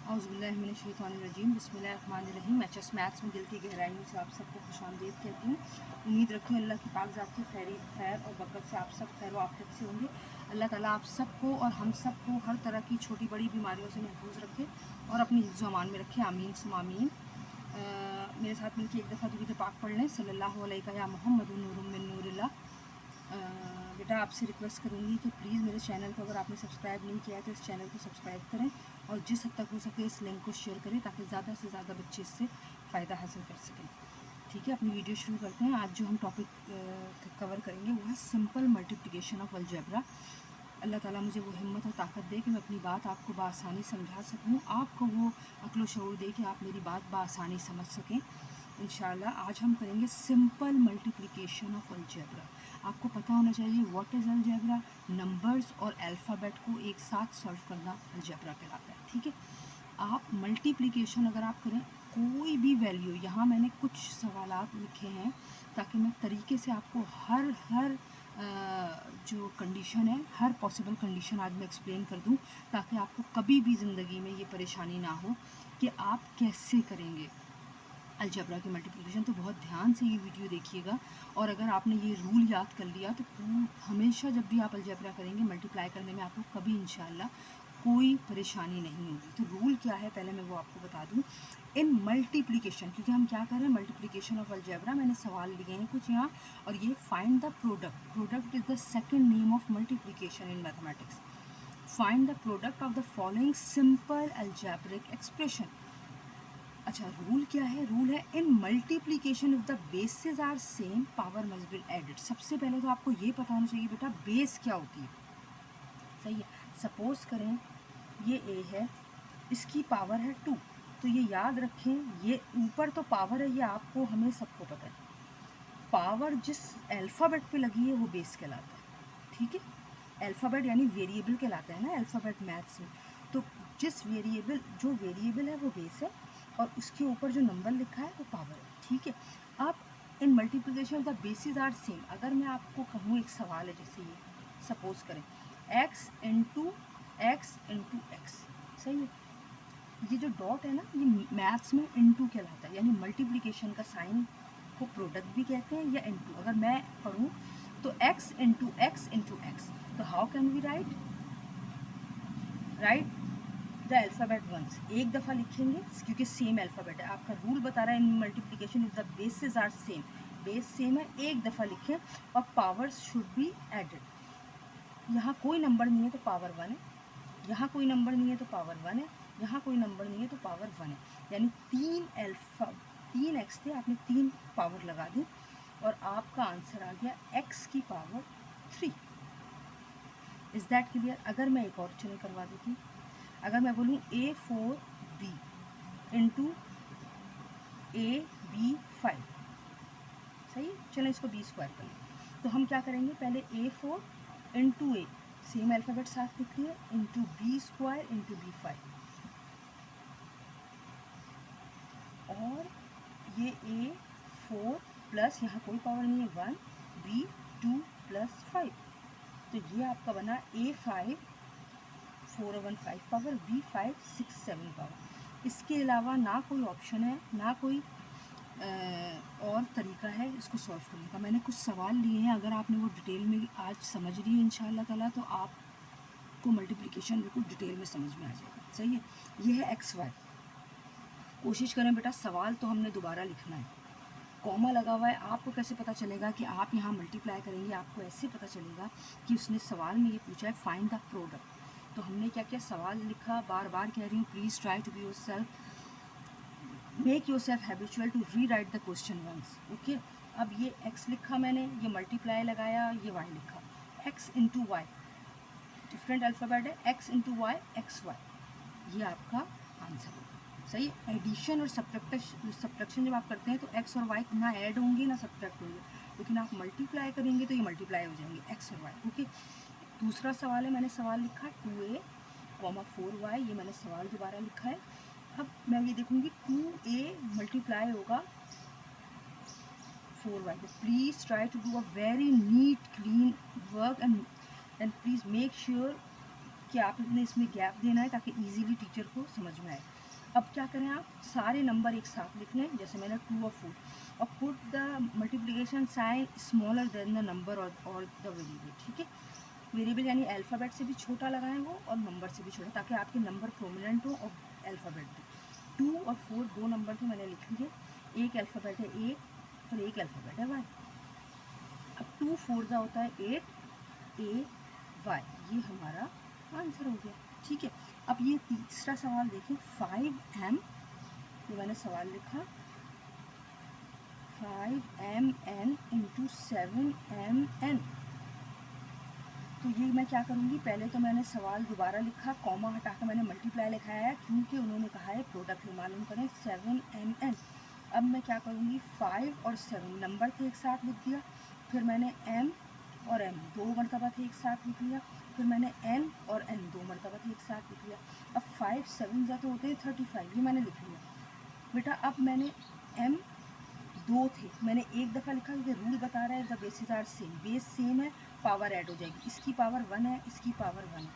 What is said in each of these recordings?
औज़ुबिल्लाहिमिनश्शैतानिर्रजीम बिस्मिल्लाहिर्रहमानिर्रहीम। HS maths में दिल की गहराइयों से आप सबको खुशामदीद कहती हूँ। उम्मीद रखती हूँ अल्लाह की पाक ज़ात की खैर और बरकत से आप सब खैर व आफियत से होंगे। अल्लाह ताला आप सबको और हम सबको हर तरह की छोटी बड़ी बीमारियों से महफूज रखे और अपनी हिफ्ज़ व अमान में रखे, आमीन सुम्मा आमीन। मेरे साथ मिलकर एक दफ़ा दुरूद पाक पढ़ लें, सल्लल्लाहु अलैहि या मुहम्मदुन नूरुम मिन नूरिल्लाह। बेटा आपसे रिक्वेस्ट करूँगी कि प्लीज़ मेरे चैनल को अगर आपने सब्सक्राइब नहीं किया है तो इस चैनल को सब्सक्राइब करें और जिस हद तक हो सके इस लिंक को शेयर करें ताकि ज़्यादा से ज़्यादा बच्चे इससे फ़ायदा हासिल कर सकें। ठीक है, अपनी वीडियो शुरू करते हैं। आज जो हम टॉपिक कवर करेंगे वो है सिंपल मल्टीप्लिकेशन ऑफ अलजेब्रा। अल्लाह ताला मुझे वो हिम्मत और ताकत दे कि मैं अपनी बात आपको बआसानी समझा सकूं, आपको वो अक्ल व शऊर दे कि आप मेरी बात बआसानी समझ सकें। इंशाल्लाह आज हम करेंगे सिंपल मल्टीप्लिकेशन ऑफ अलजेब्रा। आपको पता होना चाहिए व्हाट इज़ अलजेब्रा। नंबर्स और अल्फ़ाबेट को एक साथ सॉल्व करना अलजेब्रा कहलाता है। ठीक है, आप मल्टीप्लिकेशन अगर आप करें कोई भी वैल्यू, यहाँ मैंने कुछ सवालात लिखे हैं ताकि मैं तरीके से आपको हर जो कंडीशन है, हर पॉसिबल कंडीशन आज मैं एक्सप्लेन कर दूं ताकि आपको कभी भी ज़िंदगी में ये परेशानी ना हो कि आप कैसे करेंगे अलजेब्रा की मल्टीप्लिकेशन। तो बहुत ध्यान से ये वीडियो देखिएगा और अगर आपने ये रूल याद कर लिया तो हमेशा जब भी आप अलजेब्रा करेंगे मल्टीप्लाई करने में आपको कभी इंशाल्लाह कोई परेशानी नहीं होगी। तो रूल क्या है पहले मैं वो आपको बता दूं। इन मल्टीप्लिकेशन, क्योंकि हम क्या कर रहे हैं मल्टीप्लिकेशन ऑफ अलजेब्रा, मैंने सवाल लिए हैं कुछ यहाँ और ये find the product. Product is the second name of multiplication in mathematics. Find the product of the following simple algebraic expression. अच्छा, रूल क्या है? रूल है in multiplication if the bases are same power must be added. सबसे पहले तो आपको ये पता होना चाहिए बेटा बेस क्या होती है। सही है, सपोज करें ये ए है, इसकी पावर है 2, तो ये याद रखें ये ऊपर तो पावर है, ये आपको हमें सबको पता है। पावर जिस अल्फ़ाबेट पे लगी है वो बेस कहलाता है। ठीक है, अल्फ़ाबेट यानी वेरिएबल कहलाता है ना अल्फ़ाबेट मैथ्स में। तो जिस वेरिएबल जो वेरिएबल है वो बेस है और उसके ऊपर जो नंबर लिखा है वो पावर है। ठीक है, अब in multiplication the bases are same. अगर मैं आपको कहूँ एक सवाल है, जैसे ये सपोज करें x इंटू एक्स, सही है। ये जो डॉट है ना ये मैथ्स में इंटू कहलाता है, यानी मल्टीप्लिकेशन का साइन को प्रोडक्ट भी कहते हैं या इंटू। अगर मैं पढ़ूँ तो x इंटू एक्स, तो how can we write the alphabet once. एक दफ़ा लिखेंगे क्योंकि सेम अल्फ़ाबेट है। आपका रूल बता रहा है in multiplication if the bases are same, base same है, एक दफ़ा लिखें और पावर्स शुड बी एडेड। यहाँ कोई नंबर नहीं है तो पावर 1 है, यहाँ कोई नंबर नहीं है तो पावर 1 है, यहाँ कोई नंबर नहीं है तो पावर 1 है। यानी 3 एक्स थे, आपने 3 पावर लगा दी और आपका आंसर आ गया x की पावर 3। Is that clear? अगर मैं एक और चेंज करवा देती, अगर मैं बोलूँ A4B इंटू AB5, सही है। चलो इसको B स्क्वायर कर लें। तो हम क्या करेंगे, पहले A4 इंटू ए, सेम अल्फ़ाबेट साथ लिख लिया, into B square into B5, और ये A4 प्लस यहाँ कोई पावर नहीं है 1, B2 प्लस 5, तो ये आपका बना A5 4 और 1 5 पावर, B5 6 7 पावर। इसके अलावा ना कोई ऑप्शन है ना कोई और तरीका है इसको सॉल्व करने का। मैंने कुछ सवाल लिए हैं, अगर आपने वो डिटेल में आज समझ ली है इंशाल्लाह ताला तो आपको मल्टीप्लिकेशन बिल्कुल डिटेल में समझ में आ जाएगा। सही है, ये है XY। कोशिश करें बेटा सवाल तो हमने दोबारा लिखना है, कॉमा लगा हुआ है, आपको कैसे पता चलेगा कि आप यहाँ मल्टीप्लाई करेंगे? आपको ऐसे पता चलेगा कि उसने सवाल में ये पूछा है फाइंड द प्रोडक्ट। तो हमने क्या क्या सवाल लिखा, बार बार कह रही हूँ please try to be yourself, make yourself habitual to rewrite the question once. Okay, अब ये x लिखा मैंने, ये मल्टीप्लाई लगाया, ये y लिखा, x into Y, different alphabet है, x इंटू वाई XY, ये आपका आंसर होगा। सही, एडिशन और सब्ट्रैक्शन जब आप करते हैं तो x और y ना ऐड होंगे ना सब्ट्रैक्ट होंगे, लेकिन आप मल्टीप्लाई करेंगे तो ये मल्टीप्लाई हो जाएंगे x और y। ओके, दूसरा सवाल है, मैंने सवाल लिखा 2a, 4y, ये मैंने सवाल दोबारा लिखा है। अब मैं ये देखूंगी 2a मल्टीप्लाई होगा 4y, तो please try to do a very neat clean work and please make sure कि आपने इसमें गैप देना है ताकि इजीली टीचर को समझ में आए। अब क्या करें, आप सारे नंबर एक साथ लिख लें, जैसे मैंने 2 और 4, और put the multiplication sign smaller than the number और द वेरिएबल। ठीक है, वेरिएबल यानी अल्फ़ाबेट से भी छोटा लगाएं वो और नंबर से भी छोटा, ताकि आपके नंबर प्रोमिनेंट हो और अल्फ़ाबेट भी। 2 और 4 दो नंबर थे, मैंने लिख लिए, एक अल्फ़ाबेट है ए और एक अल्फ़ाबेट है वाई। अब 2 4 का होता है 8 ए वाई, ये हमारा आंसर हो गया। ठीक है, अब ये तीसरा सवाल देखें, 5m, ये मैंने सवाल लिखा 5mn इंटू 7mn। तो ये मैं क्या करूँगी, पहले तो मैंने सवाल दोबारा लिखा, कॉमा हटा कर मैंने मल्टीप्लाई लिखाया है क्योंकि उन्होंने कहा है प्रोडक्ट मालूम करें 7mn। अब मैं क्या करूँगी, 5 और 7 नंबर थे एक साथ लिख दिया, फिर मैंने m और m दो मरतबा थे एक साथ लिख लिया, फिर मैंने n और n दो मरतबा थे एक साथ लिख लिया। अब 5 7 ज़्यादा होते हैं 35, ये मैंने लिख लिया बेटा। अब मैंने m दो थे, मैंने एक दफ़ा लिखा क्योंकि रूल बता रहा है the bases are same, base same है, पावर ऐड हो जाएगी, इसकी पावर 1 है, इसकी पावर 1 है।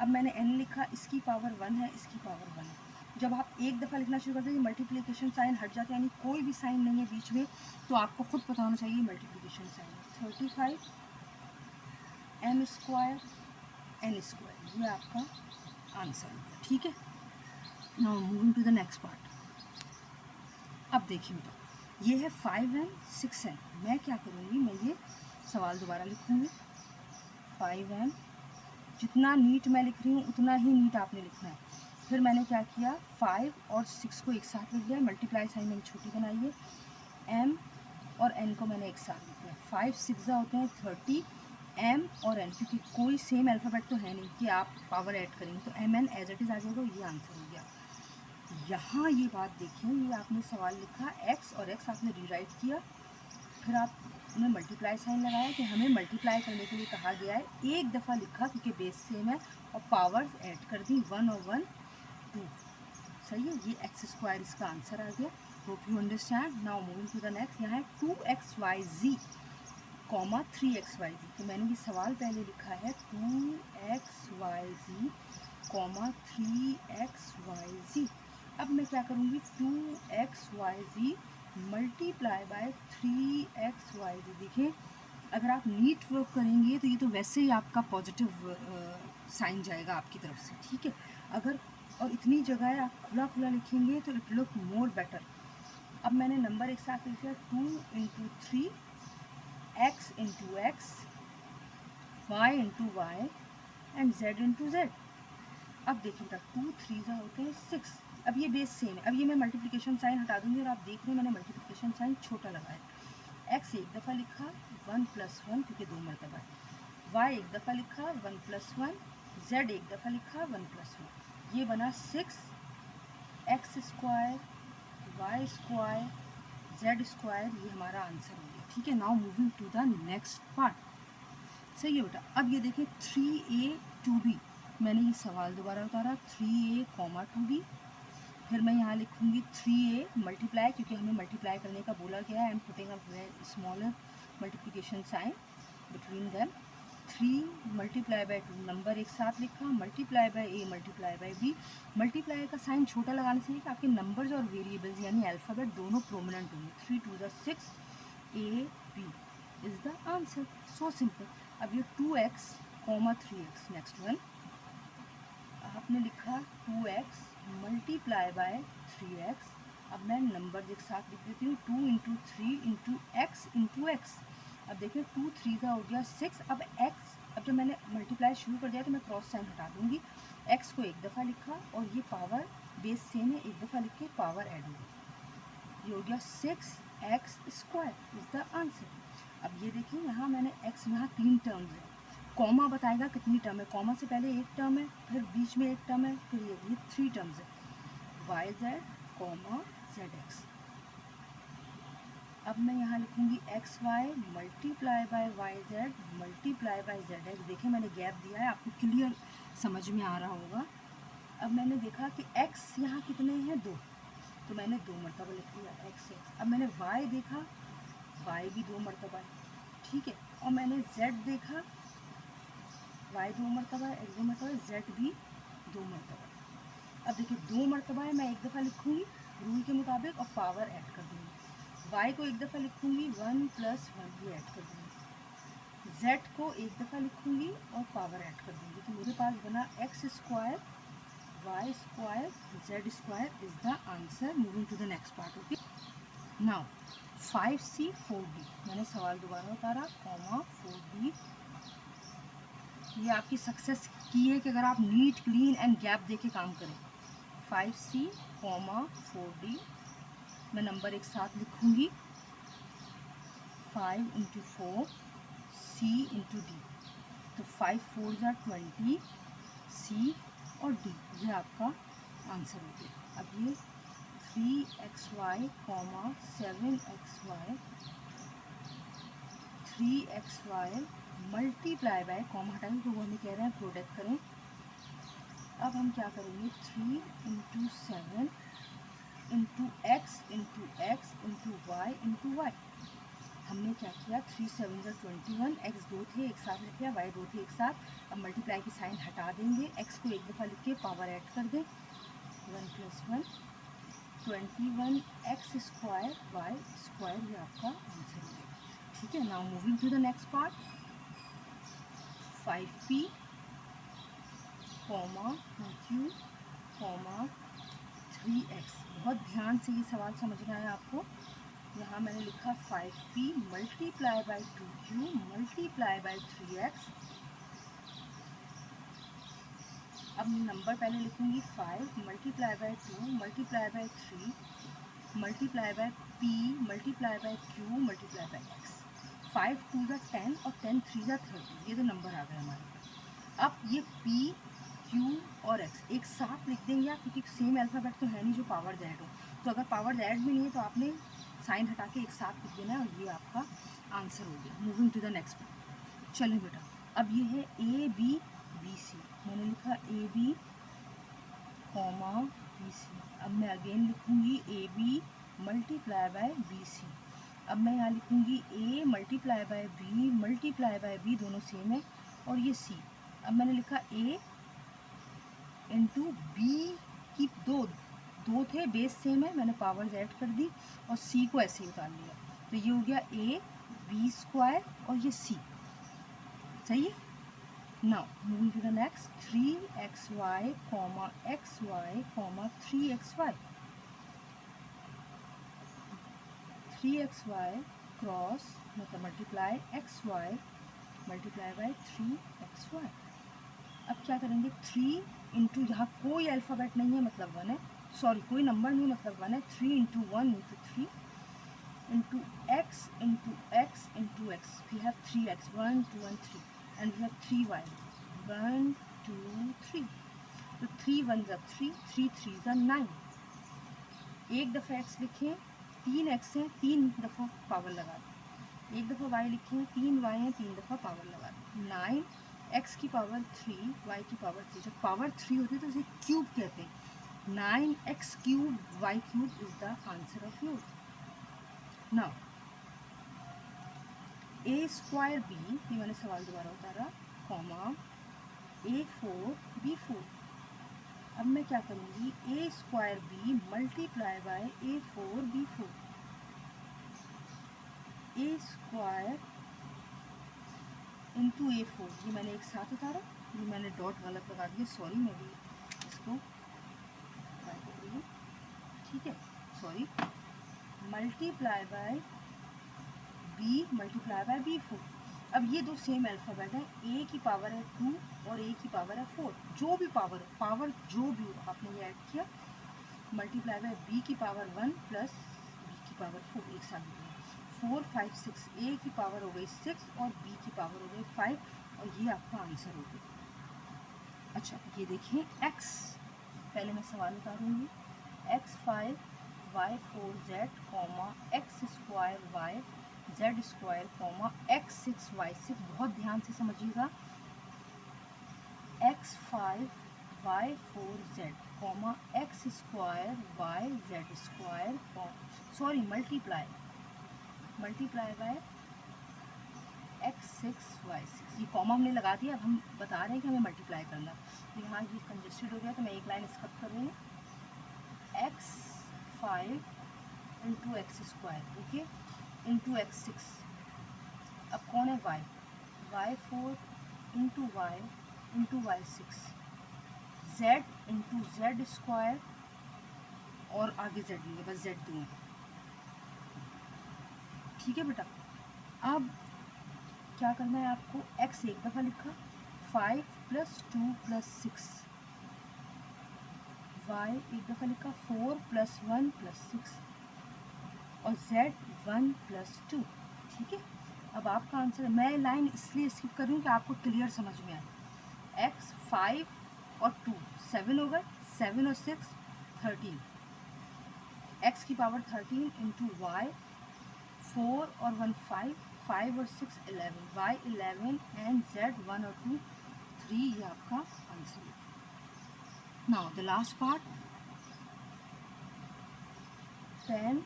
अब मैंने n लिखा, इसकी पावर 1 है, इसकी पावर 1 है। जब आप एक दफ़ा लिखना शुरू करते हैं मल्टीप्लिकेशन साइन हट जाता है, यानी कोई भी साइन नहीं है बीच में, तो आपको खुद पता होना चाहिए मल्टीप्लिकेशन साइन है। 35 m स्क्वायर n स्क्वायर, ये आपका आंसर है। ठीक है, now moving to the next part. अब देखिए बेटा, ये है 5m 6n, मैं क्या करूँगी, मैं ये सवाल दोबारा लिखूँगी। 5m, जितना नीट मैं लिख रही हूँ उतना ही नीट आपने लिखना है। फिर मैंने क्या किया, 5 और 6 को एक साथ लिख दिया, मल्टीप्लाई साइन मैंने छोटी बनाई है, m और n को मैंने एक साथ लिख दिया। 5 6 होते हैं 30, m और n, क्योंकि कोई सेम अल्फ़ाबेट तो है नहीं कि आप पावर ऐड करेंगे, तो mn एज इट इज़ आ जाएगा, ये आंसर हो गया। यहाँ ये बात देखें, ये आपने सवाल लिखा x और x आपने रीराइट किया, फिर आपने मल्टीप्लाई साइन लगाया कि हमें मल्टीप्लाई करने के लिए कहा गया है, एक दफ़ा लिखा क्योंकि बेस सेम है और पावर्स ऐड कर दी, 1 और 1 2। सही है, ये एक्स स्क्वायर इसका आंसर आ गया। Hope you understand. Now moving to the next, यहाँ है 2xyz कॉमा 3xyz। तो मैंने ये सवाल पहले लिखा है 2xyz कॉमा 3xyz। अब मैं क्या करूँगी, 2xyz मल्टीप्लाई बाय 3xyz। देखिए, अगर आप नीट वर्क करेंगे तो ये तो वैसे ही आपका पॉजिटिव साइन जाएगा आपकी तरफ से। ठीक है, अगर और इतनी जगह आप खुला खुला लिखेंगे तो इट लुक मोर बेटर। अब मैंने नंबर एक साथ लिखा 2 into 3, x into X, y into Y and z into Z. अब देखिएगा 2 3 होते हैं 6। अब ये बेस सेम है, अब ये मैं मल्टीप्लिकेशन साइन हटा दूंगी और आप देख रहे हैं मैंने मल्टीप्लिकेशन साइन छोटा लगाया। x एक दफ़ा लिखा 1 + 1 क्योंकि दो मरतबा है, y एक दफ़ा लिखा 1 + 1, z एक दफ़ा लिखा 1 + 1, ये बना 6 x square Y square Z square, ये हमारा आंसर हो गया। ठीक है, now moving to the next part. सही है बेटा, अब ये देखिए 3a 2b, मैंने ये सवाल दोबारा उतारा 3a, 2b, फिर मैं यहाँ लिखूँगी 3a मल्टीप्लाई, क्योंकि हमें मल्टीप्लाई करने का बोला गया है, I am putting a very smaller multiplication sign between them. 3 multiply by 2, number एक साथ लिखा, multiply by a multiply by b। Multiply का साइन छोटा लगाने से कि आपके नंबर्स और वेरिएबल्स यानी अल्फ़ाबेट दोनों प्रोमिनेंट होंगे। 3 2 ज़ा 6, a b is the answer, so simple. अब ये 2x, 3x, नेक्स्ट वन आपने लिखा 2x मल्टीप्लाई बाय 3x। अब मैं नंबर एक साथ लिख देती हूँ, 2 into 3 into x into x. अब देखिए 2 3 का हो गया 6। अब x, अब जब मैंने मल्टीप्लाई शुरू कर दिया तो मैं क्रॉस साइन हटा दूँगी, x को एक दफ़ा लिखा और ये पावर बेस सेम है, एक दफ़ा लिख के पावर ऐड हो गई, ये हो गया 6x square is the answer. अब ये देखिए यहाँ मैंने x, यहाँ 3 टर्म्स है, कॉमा बताएगा कितनी टर्म है, कॉमा से पहले एक टर्म है, फिर बीच में एक टर्म है, फिर ये 3 टर्म्स है, Y Z comma Z X. अब मैं यहाँ लिखूँगी X Y multiply by Y Z multiply by Z X. देखिए मैंने गैप दिया है, आपको क्लियर समझ में आ रहा होगा। अब मैंने देखा कि x यहाँ कितने हैं, 2, तो मैंने 2 मरतबा लिख दिया x x। अब मैंने y देखा, y भी 2 मरतबा है, ठीक है, और मैंने z देखा, वाई 2 मरतबा है, एक्स 2 मरतबा है, जेड भी 2 मरतबा है। अब देखिए 2 मरतबा है, मैं एक दफ़ा लिखूँगी रूल के मुताबिक और पावर ऐड कर दूँगी। वाई को एक दफ़ा लिखूँगी 1 + 1 ये ऐड कर दूँगी। जेड को एक दफ़ा लिखूँगी और पावर ऐड कर दूँगी, तो मेरे पास बना X square Y square Z square is the answer. Moving to the next part. Okay, now 5C 4D, मैंने सवाल दोबारा उतारा, कॉमा 4D। ये आपकी सक्सेस की है कि अगर आप नीट क्लीन एंड गैप दे के काम करें। 5C, 4D, मैं नंबर एक साथ लिखूँगी, 5 × 4 C × D, तो 5 4 = 20 C और D, ये आपका आंसर हो गया। अब ये 3xy, 7xy, 3xy multiply by, comma हटाएंगे तो वो हमें कह रहे हैं प्रोडक्ट करें। अब हम क्या करेंगे, 3 × 7 × x × x × y × y। हमने क्या किया, 3 7 = 21, x 2 थे एक साथ लिख लिया, y 2 थे एक साथ। अब मल्टीप्लाई की साइन हटा देंगे, x को एक दफ़ा लिख के पावर ऐड कर दें, 1 + 1 21x स्क्वायर y स्क्वायर, ये आपका आंसर है। ठीक है, now moving to the next part. 5p, 2q, 3x। बहुत ध्यान से ये सवाल समझना है आपको। यहाँ मैंने लिखा 5p multiply by 2q multiply by 3x। अब नंबर पहले लिखूँगी 5 multiply by 2 multiply by 3 multiply bye p multiply by q multiply by x। 5 2 = 10 और 10 3 = 30, ये तो नंबर आ गए हमारे पास। अब ये p q और x एक साथ लिख देंगे आप, क्योंकि सेम अल्फ़ाबेट तो है नहीं जो पावर जेड हो। तो अगर पावर जेड भी नहीं है तो आपने साइन हटा के एक साथ लिख देना है, और ये आपका आंसर हो गया। Moving to the next. चलिए बेटा, अब ये है ए बी बी सी, मैंने लिखा ए बी, बी सी। अब मैं अगेन लिखूँगी A B multiply by B C. अब मैं यहाँ लिखूँगी a multiply by b multiply by b, दोनों सेम है, और ये c। अब मैंने लिखा a × b की दो थे, बेस सेम है, मैंने पावर्स ऐड कर दी और c को ऐसे ही उतार लिया, तो ये हो गया a b स्क्वायर और ये c। सही है। Now moving to the next, 3xy, xy, 3xy। 3xy cross मतलब multiply xy multiply by 3xy। अब क्या करेंगे, 3 × यहाँ कोई अल्फ़ाबेट नहीं है मतलब 1 है, सॉरी कोई नंबर नहीं मतलब 1 है। 3 × 1 × 3 × x × x × x, we have 3x 1 2 and 3 and we have 3y 1 2 3, तो 3 1 = 3 3 3 = 9। एक दफ़ा x लिखें, 3x है, 3 दफ़ा पावर लगा दें। एक दफ़ा y लिखें, 3y है, 3 दफ़ा पावर लगा दें। 9x की पावर 3 y की पावर 3। जब पावर 3 होती है तो उसे क्यूब कहते हैं। 9x³ y³ is the answer of your. Now a² b, ये मैंने सवाल दोबारा उतारा, कॉमा a4 b4। अब मैं क्या करूँगी, a² b multiply bye a4 b4, a² × a4, ये मैंने एक साथ उतारा, ये मैंने डॉट गलत लगा दिया, सॉरी, मैं भी इसको ट्राई कर रही हूँ। ठीक है, sorry, multiply by b multiply bye b4। अब ये दो सेम अल्फ़ाबेट है, a की पावर है 2 और a की पावर है 4, जो भी पावर जो भी आपने ये ऐड किया, मल्टीप्लाई बाय b की पावर 1 प्लस b की पावर 4, एक साथ लिखिए, 4 5 6, a की पावर हो गई 6 और b की पावर हो गई 5, और ये आपका आंसर हो गया। अच्छा, ये देखिए x, पहले मैं सवाल उतारूँगी, x5 y4 z, x² y z², x6 y6। बहुत ध्यान से समझिएगा, x5 y4 z, x² y z², sorry multiply by x6y6, ये कॉमा हमने लगा दिया। अब हम बता रहे हैं कि हमें मल्टीप्लाई करना। तो यहाँ ये कंजेस्टेड हो गया तो मैं एक लाइन स्किप कर रही हूँ, x5 into x square, okay, into x6। अब कौन है y, y4 into y into y6, z into Z square और आगे z लेंगे, बस z दूँगा, ठीक है बेटा। अब क्या करना है आपको, x एक दफ़ा लिखा, 5 + 2 + 6, y एक दफ़ा लिखा, 4 + 1 + 6 और z 1 + 2, ठीक है। अब आपका आंसर, मैं लाइन इसलिए स्किप कर रही हूँ कि आपको क्लियर समझ में आए। x 5 और 2 7 हो गए, 7 और 6 13, x की पावर 13 इंटू वाई 4 और 1 5, 5 और 6 11, y 11 एंड z 1 और 2 3, ये आपका आंसर है। Now the last part, 10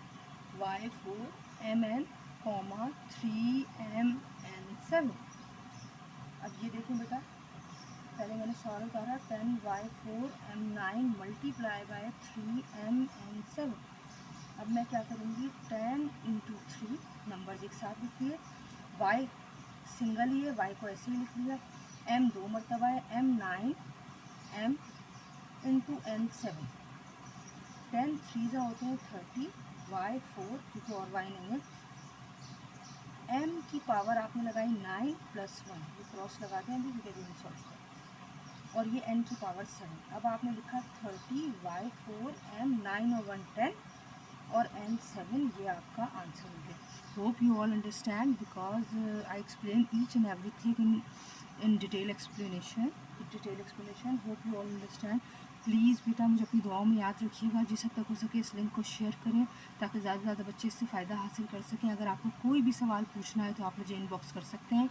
y4 mn, 3 mn7। अब ये देखें बेटा, पहले मैंने सॉल्व करा 10 y4 m9 multiply by 3 mn7। अब मैं क्या करूँगी, 10 इंटू 3, नंबर्स एक साथ लिखिए, y सिंगल ही है, y को ऐसे ही लिख लिया, m 2 मरतबा है, m9 m इंटू n7, 10 3 होते हैं 30, y4 क्योंकि और y नहीं है, m की पावर आपने लगाई 9 + 1, ये क्रॉस लगा दें अभी क्योंकि सॉल्व कर, और ये n की पावर 7। अब आपने लिखा 30, y4 m9 और 1 10 और n7, ये आपका आंसर हो गया। Hope you all understand because I explain each and everything in detail explanation, hope you all understand. Please बेटा मुझे अपनी दुआओं में याद रखिएगा, जिस हद तक हो सके इस लिंक को शेयर करें ताकि ज़्यादा से ज़्यादा बच्चे इससे फ़ायदा हासिल कर सकें। अगर आपको कोई भी सवाल पूछना है तो आप मुझे इनबॉक्स कर सकते हैं।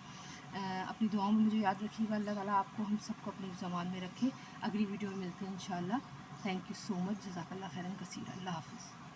अपनी दुआओं में मुझे याद रखिएगा। अल्लाह ताला आपको हम सबको अपनी ज़बान में रखे। अगली वीडियो में मिलते हैं इंशाअल्लाह। थैंक यू सो मच, जज़ाकल्लाह खैरन कसीरा। अल्लाह हाफ़िज़।